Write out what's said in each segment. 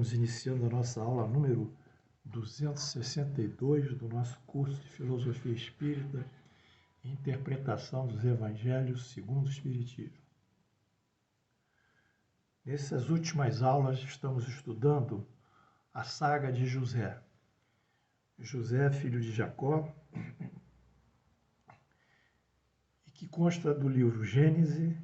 Estamos iniciando a nossa aula número 262 do nosso curso de Filosofia Espírita e Interpretação dos Evangelhos segundo o Espiritismo. Nessas últimas aulas estamos estudando a saga de José. José, filho de Jacó, e que consta do livro Gênesis,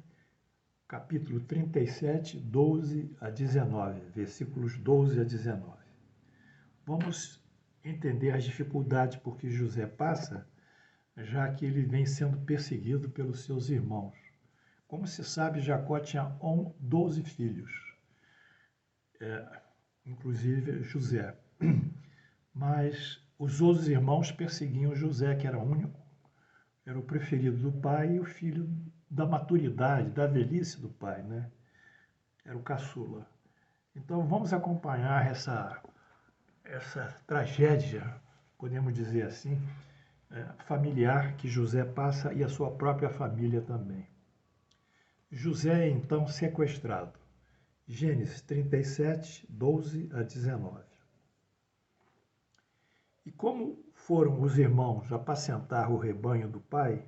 capítulo 37, 12 a 19, versículos 12 a 19. Vamos entender as dificuldades por que José passa, já que ele vem sendo perseguido pelos seus irmãos. Como se sabe, Jacó tinha 12 filhos, inclusive José. Mas os outros irmãos perseguiam José, que era único, era o preferido do pai e o filho da maturidade, da velhice do pai, né? Era o caçula. Então vamos acompanhar essa tragédia, podemos dizer assim, familiar que José passa e a sua própria família também. José é então sequestrado. Gênesis 37, 12 a 19. E como foram os irmãos apacentar o rebanho do pai,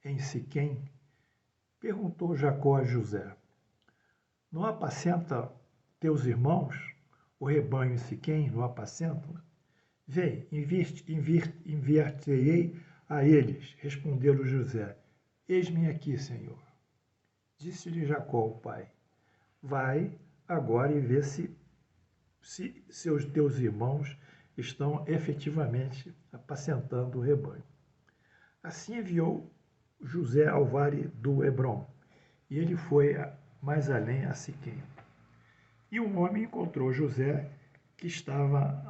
em Siquém, perguntou Jacó a José: não apacenta teus irmãos o rebanho em Siquém, não apacentam? Vem, enviar-te-ei a eles, respondeu-lhe José. Eis-me aqui, Senhor. Disse-lhe Jacó, o pai: vai agora e vê se teus irmãos estão efetivamente apacentando o rebanho. Assim enviou José ao vale do Hebrom, e ele foi mais além a Siquém. E um homem encontrou José, que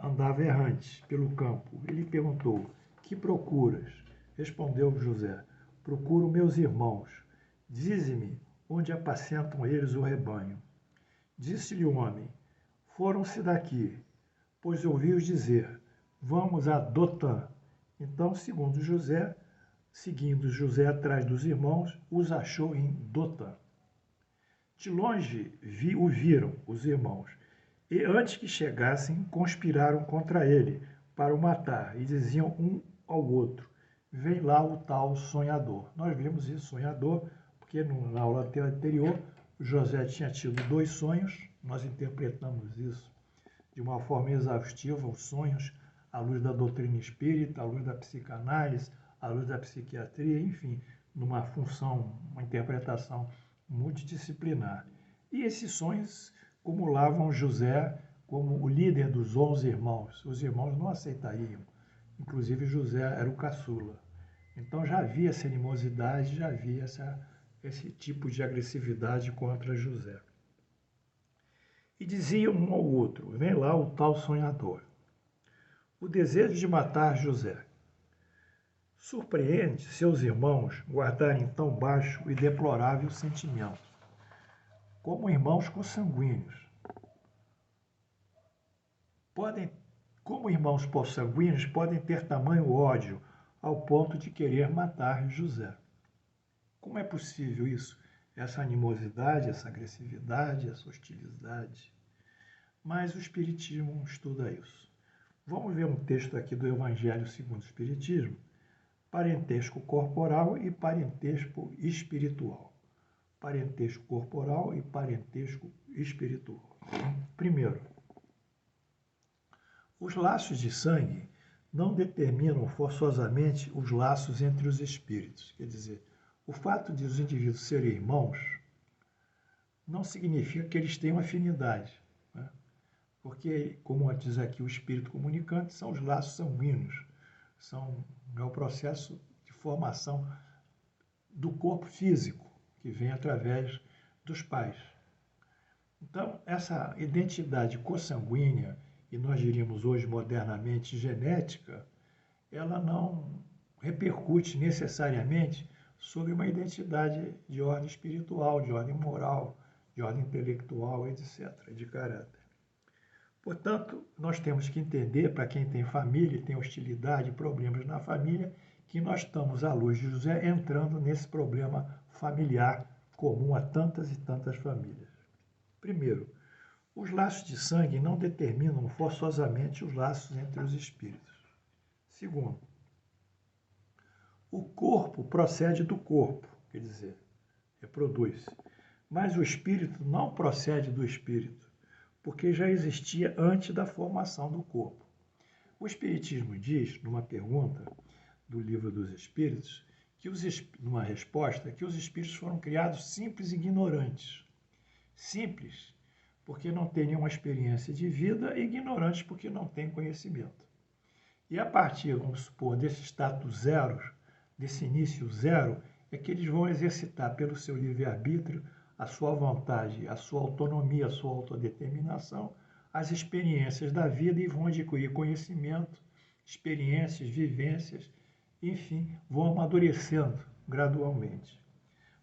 andava errante pelo campo. Ele perguntou: que procuras? Respondeu José: procuro meus irmãos. Dize-me onde apacentam eles o rebanho. Disse-lhe o homem: foram-se daqui, pois ouvi-os dizer: vamos a Dotã. Então, seguindo José atrás dos irmãos, os achou em Dotã. De longe o viram os irmãos, e antes que chegassem, conspiraram contra ele para o matar, e diziam um ao outro: vem lá o tal sonhador. Nós vimos isso, sonhador, porque na aula anterior José tinha tido 2 sonhos, nós interpretamos isso de uma forma exaustiva, os sonhos à luz da doutrina espírita, à luz da psicanálise, à luz da psiquiatria, enfim, numa função, uma interpretação multidisciplinar. E esses sonhos acumulavam José como o líder dos 11 irmãos. Os irmãos não aceitariam. Inclusive José era o caçula. Então já havia essa animosidade, já havia esse tipo de agressividade contra José. E diziam um ao outro: vem lá o tal sonhador. O desejo de matar José surpreende seus irmãos guardarem tão baixo e deplorável sentimento, como irmãos consanguíneos. Como irmãos consanguíneos podem ter tamanho ódio ao ponto de querer matar José. Como é possível isso? Essa animosidade, essa agressividade, essa hostilidade. Mas o Espiritismo estuda isso. Vamos ver um texto aqui do Evangelho segundo o Espiritismo: parentesco corporal e parentesco espiritual. Parentesco corporal e parentesco espiritual. Primeiro, os laços de sangue não determinam forçosamente os laços entre os espíritos. Quer dizer, o fato de os indivíduos serem irmãos não significa que eles tenham afinidade, né? Porque, como diz aqui o espírito comunicante, são os laços sanguíneos, é o processo de formação do corpo físico, que vem através dos pais. Então, essa identidade consanguínea, e nós diríamos hoje modernamente genética, ela não repercute necessariamente sobre uma identidade de ordem espiritual, de ordem moral, de ordem intelectual, etc., de caráter. Portanto, nós temos que entender, para quem tem família, tem hostilidade, problemas na família, que nós estamos, à luz de José, entrando nesse problema familiar comum a tantas e tantas famílias. Primeiro, Os laços de sangue não determinam forçosamente os laços entre os espíritos. Segundo, o corpo procede do corpo, quer dizer, reproduz-se. Mas o espírito não procede do espírito, porque já existia antes da formação do corpo. O Espiritismo diz, numa pergunta do Livro dos Espíritos, numa resposta, que os espíritos foram criados simples e ignorantes. Simples, porque não têm nenhuma experiência de vida, e ignorantes, porque não têm conhecimento. E a partir, vamos supor, desse status zero, desse início zero, é que eles vão exercitar pelo seu livre-arbítrio a sua vontade, a sua autonomia, a sua autodeterminação, as experiências da vida e vão adquirir conhecimento, experiências, vivências, enfim, vão amadurecendo gradualmente.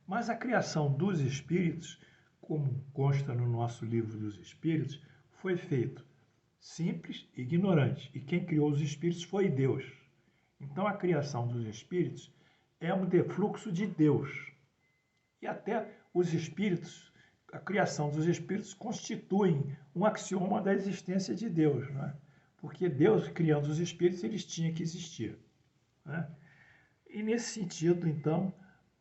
Mas a criação dos espíritos, como consta no nosso Livro dos Espíritos, foi feito simples e ignorante, e quem criou os espíritos foi Deus. Então a criação dos espíritos é um defluxo de Deus. E até os espíritos, a criação dos espíritos constituem um axioma da existência de Deus, não é? Porque Deus, criando os espíritos, eles tinham que existir, né? E nesse sentido, então,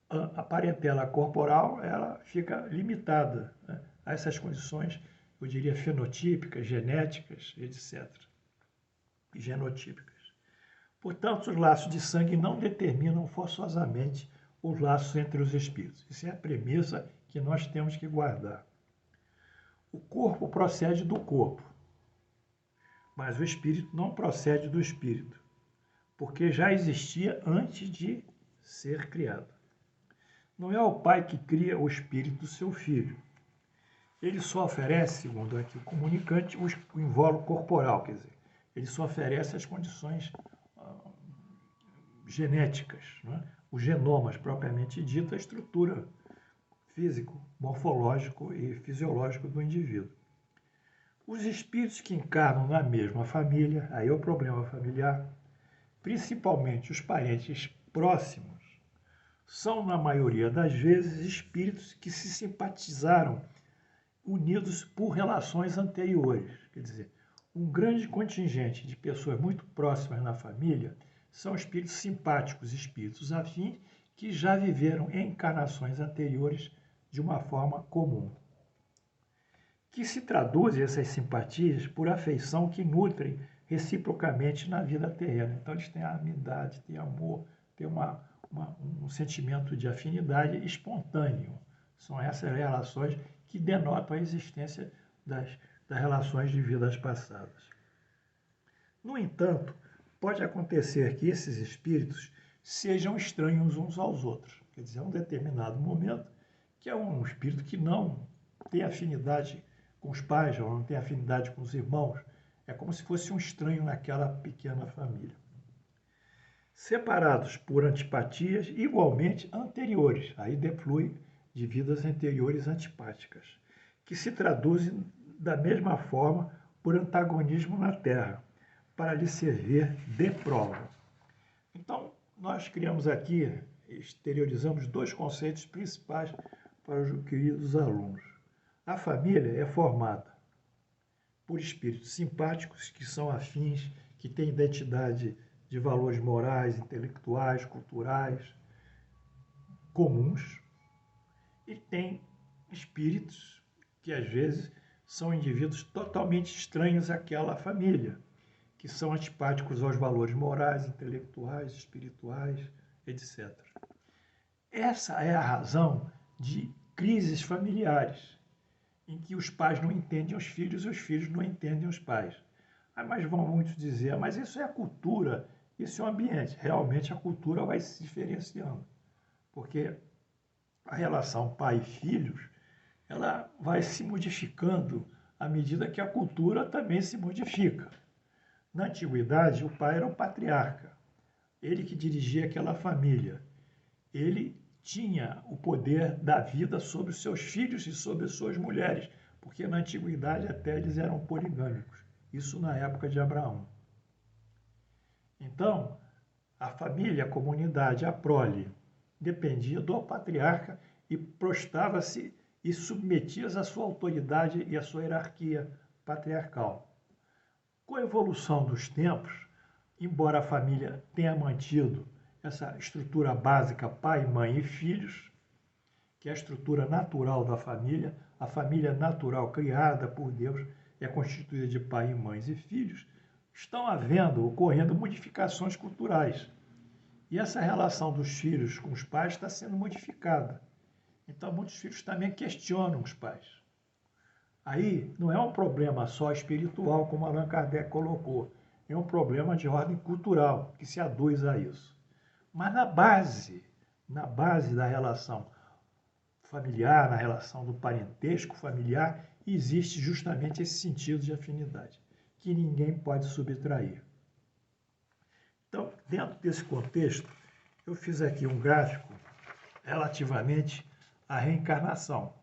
a parentela corporal ela fica limitada, né, a essas condições, eu diria, fenotípicas, genéticas, etc. E genotípicas. Portanto, os laços de sangue não determinam forçosamente os laços entre os espíritos. Isso é a premissa que nós temos que guardar. O corpo procede do corpo, mas o espírito não procede do espírito, porque já existia antes de ser criado. Não é o pai que cria o espírito do seu filho. Ele só oferece, segundo aqui o comunicante, o invólucro corporal, quer dizer, ele só oferece as condições genéticas, né? Os genomas propriamente dito, a estrutura físico, morfológico e fisiológico do indivíduo. Os espíritos que encarnam na mesma família, aí é o problema familiar, principalmente os parentes próximos, são, na maioria das vezes, espíritos que se simpatizaram unidos por relações anteriores. Quer dizer, um grande contingente de pessoas muito próximas na família são espíritos simpáticos, espíritos afins, que já viveram em encarnações anteriores de uma forma comum. Que se traduzem essas simpatias por afeição que nutrem reciprocamente na vida terrena. Então, eles têm amizade, têm amor, têm um sentimento de afinidade espontâneo. São essas relações que denotam a existência das relações de vidas passadas. No entanto, pode acontecer que esses espíritos sejam estranhos uns aos outros. Quer dizer, a um determinado momento, que é um espírito que não tem afinidade com os pais, ou não tem afinidade com os irmãos, é como se fosse um estranho naquela pequena família. Separados por antipatias igualmente anteriores, aí deflui de vidas anteriores antipáticas, que se traduzem da mesma forma por antagonismo na Terra, para lhe servir de prova. Então, nós criamos aqui, exteriorizamos dois conceitos principais para os queridos alunos. A família é formada por espíritos simpáticos, que são afins, que têm identidade de valores morais, intelectuais, culturais, comuns, e tem espíritos que, às vezes, são indivíduos totalmente estranhos àquela família, que são antipáticos aos valores morais, intelectuais, espirituais, etc. Essa é a razão de crises familiares, em que os pais não entendem os filhos e os filhos não entendem os pais. Mas vão muitos dizer, mas isso é a cultura, isso é o ambiente. Realmente a cultura vai se diferenciando, porque a relação pai e filhos, ela vai se modificando à medida que a cultura também se modifica. Na antiguidade, o pai era o patriarca, ele que dirigia aquela família. Ele tinha o poder da vida sobre os seus filhos e sobre as suas mulheres, porque na antiguidade até eles eram poligâmicos, isso na época de Abraão. Então, a família, a comunidade, a prole, dependia do patriarca e prostrava-se e submetidas à sua autoridade e à sua hierarquia patriarcal. Com a evolução dos tempos, embora a família tenha mantido essa estrutura básica pai, mãe e filhos, que é a estrutura natural da família, a família natural criada por Deus é constituída de pai, mães e filhos, estão ocorrendo modificações culturais. E essa relação dos filhos com os pais está sendo modificada. Então, muitos filhos também questionam os pais. Aí, não é um problema só espiritual, como Allan Kardec colocou, é um problema de ordem cultural, que se aduz a isso. Mas na base da relação familiar, na relação do parentesco familiar, existe justamente esse sentido de afinidade, que ninguém pode subtrair. Então, dentro desse contexto, eu fiz aqui um gráfico relativamente à reencarnação.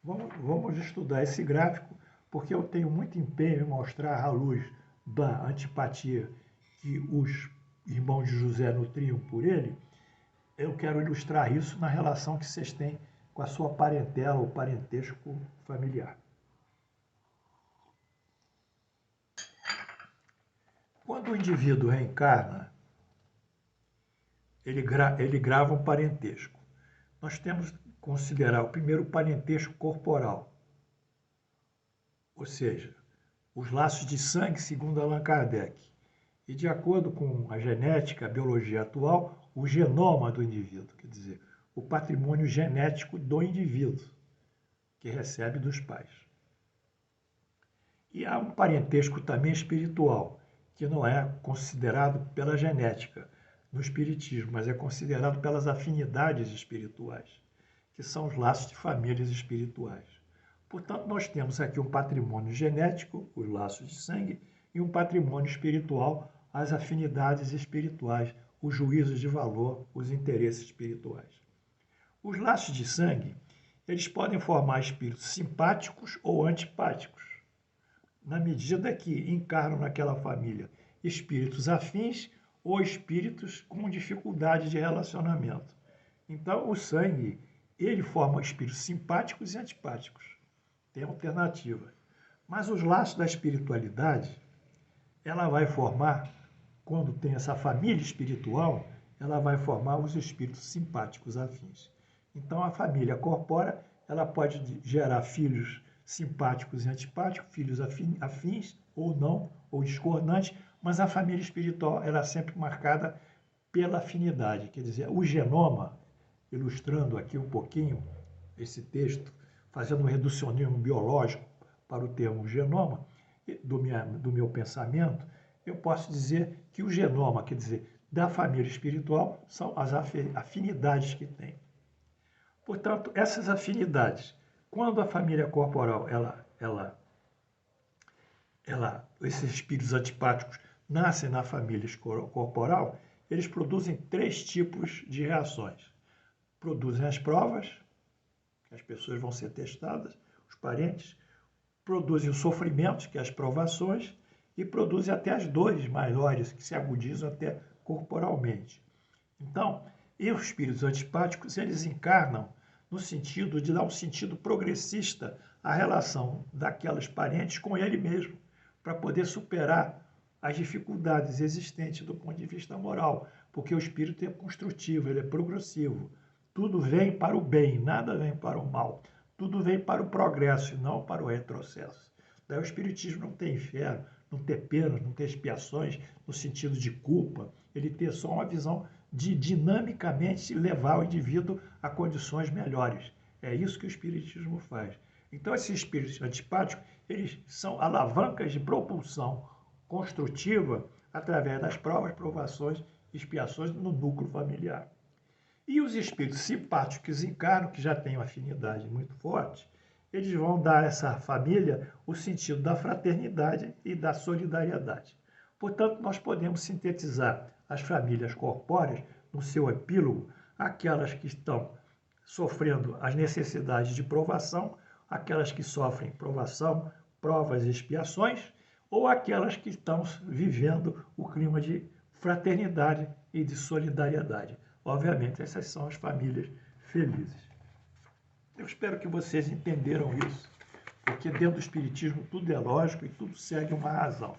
Vamos estudar esse gráfico, porque eu tenho muito empenho em mostrar à luz da antipatia que os irmãos de José nutriam por ele. Eu quero ilustrar isso na relação que vocês têm com a sua parentela ou parentesco familiar. Quando o indivíduo reencarna, ele grava um parentesco. Nós temos que considerar o primeiro parentesco corporal, ou seja, os laços de sangue segundo Allan Kardec. E de acordo com a genética, a biologia atual, o genoma do indivíduo, quer dizer, o patrimônio genético do indivíduo, que recebe dos pais. E há um parentesco também espiritual, que não é considerado pela genética no espiritismo, mas é considerado pelas afinidades espirituais, que são os laços de famílias espirituais. Portanto, nós temos aqui um patrimônio genético, os laços de sangue, e um patrimônio espiritual, as afinidades espirituais, os juízos de valor, os interesses espirituais. Os laços de sangue, eles podem formar espíritos simpáticos ou antipáticos, na medida que encarnam naquela família espíritos afins ou espíritos com dificuldade de relacionamento. Então, o sangue, ele forma espíritos simpáticos e antipáticos. Tem alternativa. Mas os laços da espiritualidade, ela vai formar, quando tem essa família espiritual, ela vai formar os espíritos simpáticos afins. Então, a família corpórea, ela pode gerar filhos simpáticos e antipáticos, filhos afins ou não, ou discordantes, mas a família espiritual ela é sempre marcada pela afinidade. Quer dizer, o genoma, ilustrando aqui um pouquinho esse texto, fazendo um reducionismo biológico para o termo genoma, do meu pensamento, eu posso dizer que o genoma, quer dizer, da família espiritual, são as afinidades que tem. Portanto, essas afinidades, quando a família corporal, esses espíritos antipáticos nascem na família corporal, eles produzem 3 tipos de reações. Produzem as provas, que as pessoas vão ser testadas, os parentes, produzem os sofrimentos, que é as provações, e produzem até as dores maiores, que se agudizam até corporalmente. Então, os espíritos antipáticos, eles encarnam no sentido de dar um sentido progressista à relação daquelas parentes com ele mesmo, para poder superar as dificuldades existentes do ponto de vista moral, porque o espírito é construtivo, ele é progressivo. Tudo vem para o bem, nada vem para o mal. Tudo vem para o progresso e não para o retrocesso. Daí o espiritismo não tem inferno, não tem penas, não tem expiações no sentido de culpa. Ele tem só uma visão de dinamicamente levar o indivíduo a condições melhores. É isso que o espiritismo faz. Então, esses espíritos antipáticos, eles são alavancas de propulsão construtiva através das provas, provações, expiações no núcleo familiar. E os espíritos simpáticos que encarnam, que já têm uma afinidade muito forte, eles vão dar a essa família o sentido da fraternidade e da solidariedade. Portanto, nós podemos sintetizar as famílias corpóreas no seu epílogo, aquelas que estão sofrendo as necessidades de provação, aquelas que sofrem provação, provas e expiações, ou aquelas que estão vivendo o clima de fraternidade e de solidariedade. Obviamente, essas são as famílias felizes. Eu espero que vocês entenderam isso, porque dentro do Espiritismo tudo é lógico e tudo segue uma razão.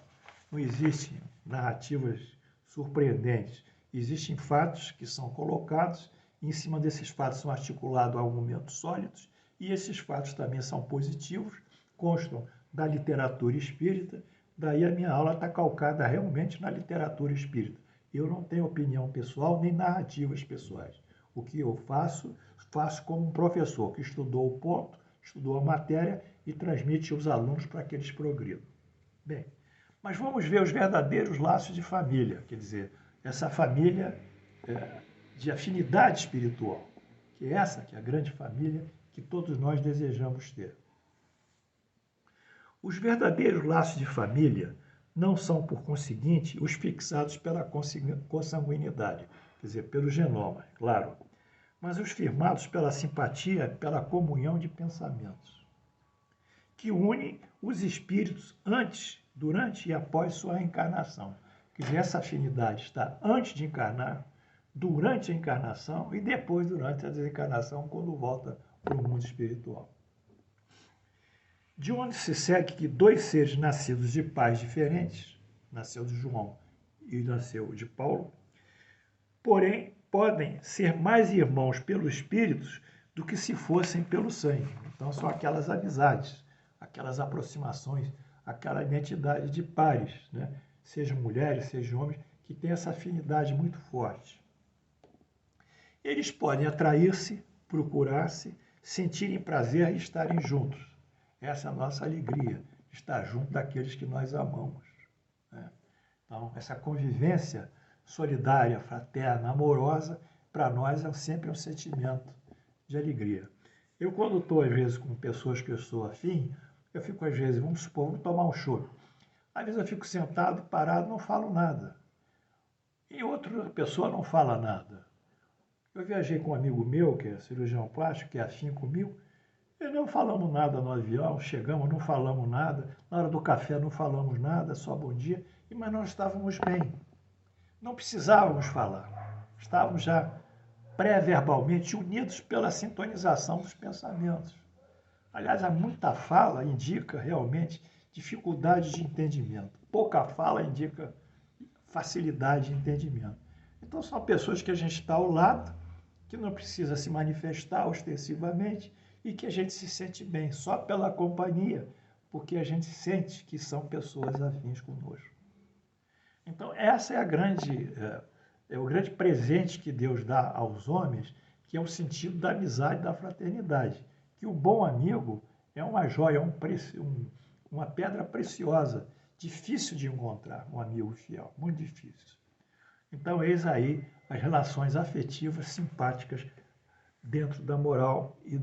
Não existem narrativas surpreendentes, existem fatos que são colocados, e em cima desses fatos são articulados argumentos sólidos, e esses fatos também são positivos, constam da literatura espírita, daí a minha aula está calcada realmente na literatura espírita. Eu não tenho opinião pessoal nem narrativas pessoais. O que eu faço, faço como um professor que estudou o ponto, estudou a matéria e transmite aos alunos para que eles progridam. Bem, mas vamos ver os verdadeiros laços de família, quer dizer, essa família de afinidade espiritual, que é essa que é a grande família que todos nós desejamos ter. Os verdadeiros laços de família não são, por conseguinte, os fixados pela consanguinidade, quer dizer, pelo genoma, claro, mas os firmados pela simpatia, pela comunhão de pensamentos, que unem os espíritos antes, durante e após sua reencarnação. Quer dizer, essa afinidade está antes de encarnar, durante a encarnação e depois durante a desencarnação, quando volta para o mundo espiritual. De onde se segue que dois seres nascidos de pais diferentes, nasceu de João e nasceu de Paulo, porém podem ser mais irmãos pelos espíritos do que se fossem pelo sangue. Então são aquelas amizades, aquelas aproximações, aquela identidade de pares, né? Sejam mulheres, sejam homens, que têm essa afinidade muito forte. Eles podem atrair-se, procurar-se, sentirem prazer e estarem juntos. Essa é a nossa alegria, estar junto daqueles que nós amamos, né? Então, essa convivência solidária, fraterna, amorosa, para nós é sempre um sentimento de alegria. Eu, quando estou, às vezes, com pessoas que eu sou afim, eu fico, às vezes, vamos supor, vamos tomar um chopp. Às vezes eu fico sentado, parado, não falo nada. E outra pessoa não fala nada. Eu viajei com um amigo meu, que é cirurgião plástico, que é afim comigo, e não falamos nada no avião, chegamos, não falamos nada, na hora do café não falamos nada, só bom dia, mas nós estávamos bem. Não precisávamos falar. Estávamos já pré-verbalmente unidos pela sintonização dos pensamentos. Aliás, há muita fala indica realmente dificuldade de entendimento. Pouca fala indica facilidade de entendimento. Então, são pessoas que a gente está ao lado, que não precisa se manifestar ostensivamente e que a gente se sente bem só pela companhia, porque a gente sente que são pessoas afins conosco. Então, essa é o grande presente que Deus dá aos homens, que é o sentido da amizade e da fraternidade. Que o bom amigo é uma joia, uma pedra preciosa, difícil de encontrar, um amigo fiel, muito difícil. Então, eis aí as relações afetivas simpáticas dentro da moral e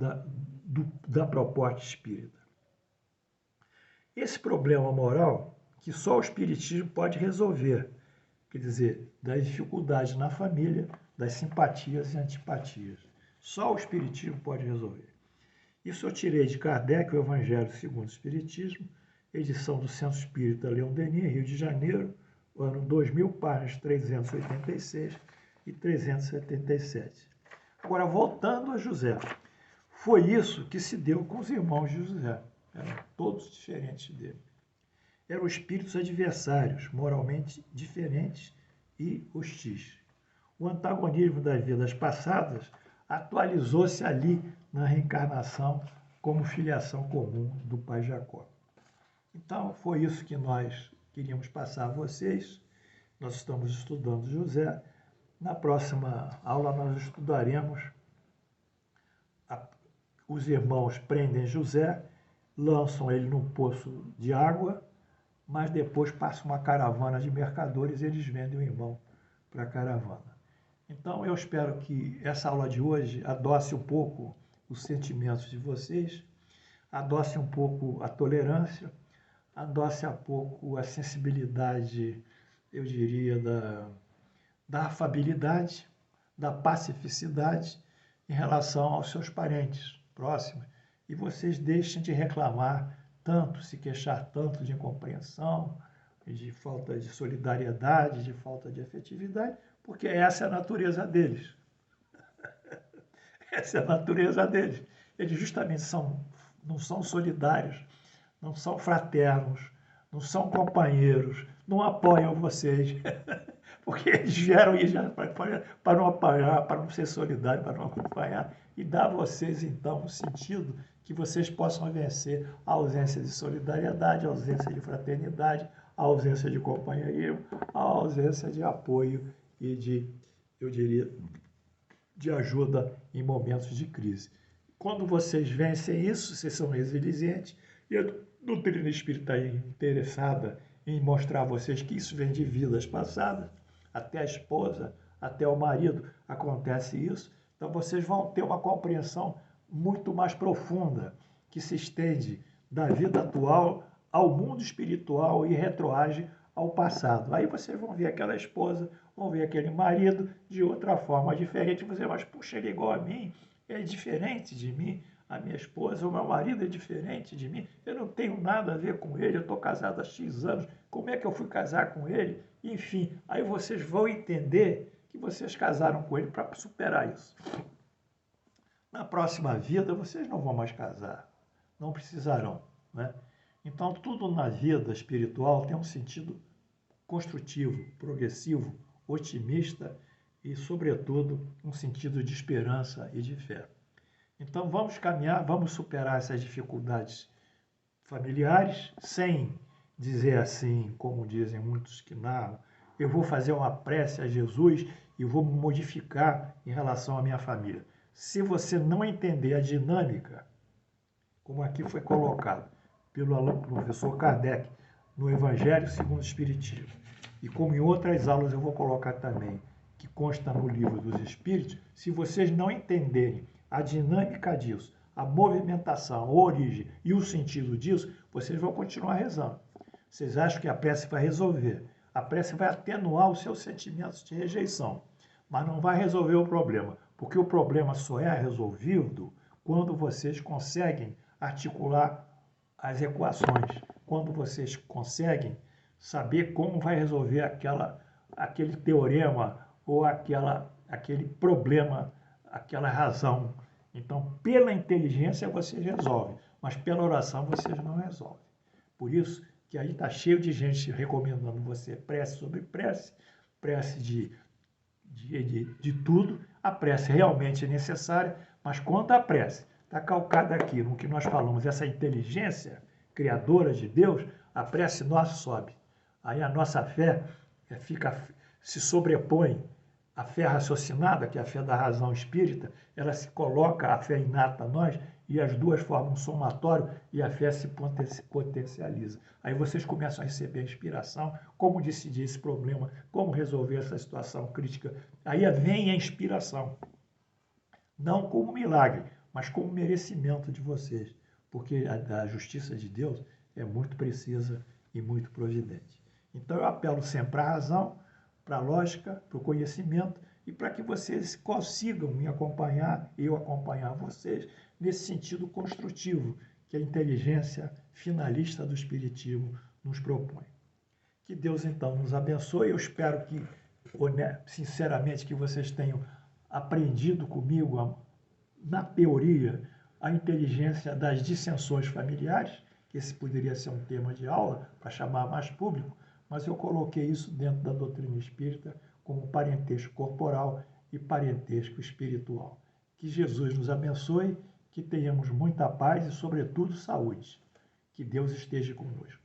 da proposta espírita. Esse problema moral que só o Espiritismo pode resolver, quer dizer, das dificuldades na família, das simpatias e antipatias. Só o Espiritismo pode resolver. Isso eu tirei de Kardec, o Evangelho segundo o Espiritismo, edição do Centro Espírita Leão Denis, Rio de Janeiro, ano 2000, páginas 386 e 377. Agora, voltando a José, foi isso que se deu com os irmãos de José. Eram todos diferentes dele. Eram espíritos adversários, moralmente diferentes e hostis. O antagonismo das vidas passadas atualizou-se ali na reencarnação como filiação comum do pai Jacó. Então, foi isso que nós queríamos passar a vocês. Nós estamos estudando José. Na próxima aula, nós estudaremos os irmãos prendem José, lançam ele num poço de água, mas depois passa uma caravana de mercadores e eles vendem o irmão para a caravana. Então, eu espero que essa aula de hoje adoce um pouco os sentimentos de vocês, adoce um pouco a tolerância, adoce um pouco a sensibilidade, eu diria, da afabilidade, da pacificidade em relação aos seus parentes próximos. E vocês deixem de reclamar tanto, se queixar tanto de incompreensão, de falta de solidariedade, de falta de afetividade, porque essa é a natureza deles. Essa é a natureza deles. eles justamente não são solidários, não são fraternos, não são companheiros, não apoiam vocês. Porque eles vieram aí já para não apoiar, para não ser solidário, para não acompanhar, e dar a vocês, então, um sentido que vocês possam vencer a ausência de solidariedade, a ausência de fraternidade, a ausência de companheirismo, a ausência de apoio e de, eu diria, de ajuda em momentos de crise. Quando vocês vencem isso, vocês são resilientes, e a doutrina espírita é interessada em mostrar a vocês que isso vem de vidas passadas, até a esposa, até o marido, acontece isso. Então vocês vão ter uma compreensão muito mais profunda, que se estende da vida atual ao mundo espiritual e retroage ao passado. Aí vocês vão ver aquela esposa, vão ver aquele marido de outra forma diferente. Você vai, puxa, ele é igual a mim, é diferente de mim, a minha esposa, o meu marido é diferente de mim, eu não tenho nada a ver com ele, eu estou casado há X anos, como é que eu fui casar com ele? Enfim, aí vocês vão entender que vocês casaram com ele para superar isso. Na próxima vida, vocês não vão mais casar, não precisarão, né? Então, tudo na vida espiritual tem um sentido construtivo, progressivo, otimista e, sobretudo, um sentido de esperança e de fé. Então, vamos caminhar, vamos superar essas dificuldades familiares, sem dizer assim, como dizem muitos que narram, eu vou fazer uma prece a Jesus e vou me modificar em relação à minha família. Se você não entender a dinâmica, como aqui foi colocado pelo professor Kardec, no Evangelho segundo o Espiritismo, e como em outras aulas eu vou colocar também, que consta no Livro dos Espíritos, se vocês não entenderem a dinâmica disso, a movimentação, a origem e o sentido disso, vocês vão continuar rezando. Vocês acham que a prece vai resolver. A prece vai atenuar os seus sentimentos de rejeição, mas não vai resolver o problema, porque o problema só é resolvido quando vocês conseguem articular as equações, quando vocês conseguem saber como vai resolver aquele teorema ou aquele problema, aquela razão. Então, pela inteligência vocês resolvem, mas pela oração vocês não resolvem. Por isso que aí está cheio de gente recomendando você prece sobre prece, prece de tudo. A prece realmente é necessária, mas quando a prece está calcada aqui no que nós falamos, essa inteligência criadora de Deus, a prece nossa sobe. Aí a nossa fé se sobrepõe à fé raciocinada, que é a fé da razão espírita, ela se coloca, a fé inata a nós, e as duas formam um somatório e a fé se potencializa. Aí vocês começam a receber a inspiração, como decidir esse problema, como resolver essa situação crítica. Aí vem a inspiração, não como milagre, mas como merecimento de vocês, porque a justiça de Deus é muito precisa e muito providente. Então eu apelo sempre à razão, para a lógica, para o conhecimento e para que vocês consigam me acompanhar, eu acompanhar vocês, nesse sentido construtivo que a inteligência finalista do Espiritismo nos propõe. Que Deus, então, nos abençoe. Eu espero que, sinceramente, que vocês tenham aprendido comigo, na teoria, a inteligência das dissensões familiares, que esse poderia ser um tema de aula para chamar mais público, mas eu coloquei isso dentro da doutrina espírita como parentesco corporal e parentesco espiritual. Que Jesus nos abençoe, que tenhamos muita paz e, sobretudo, saúde. Que Deus esteja conosco.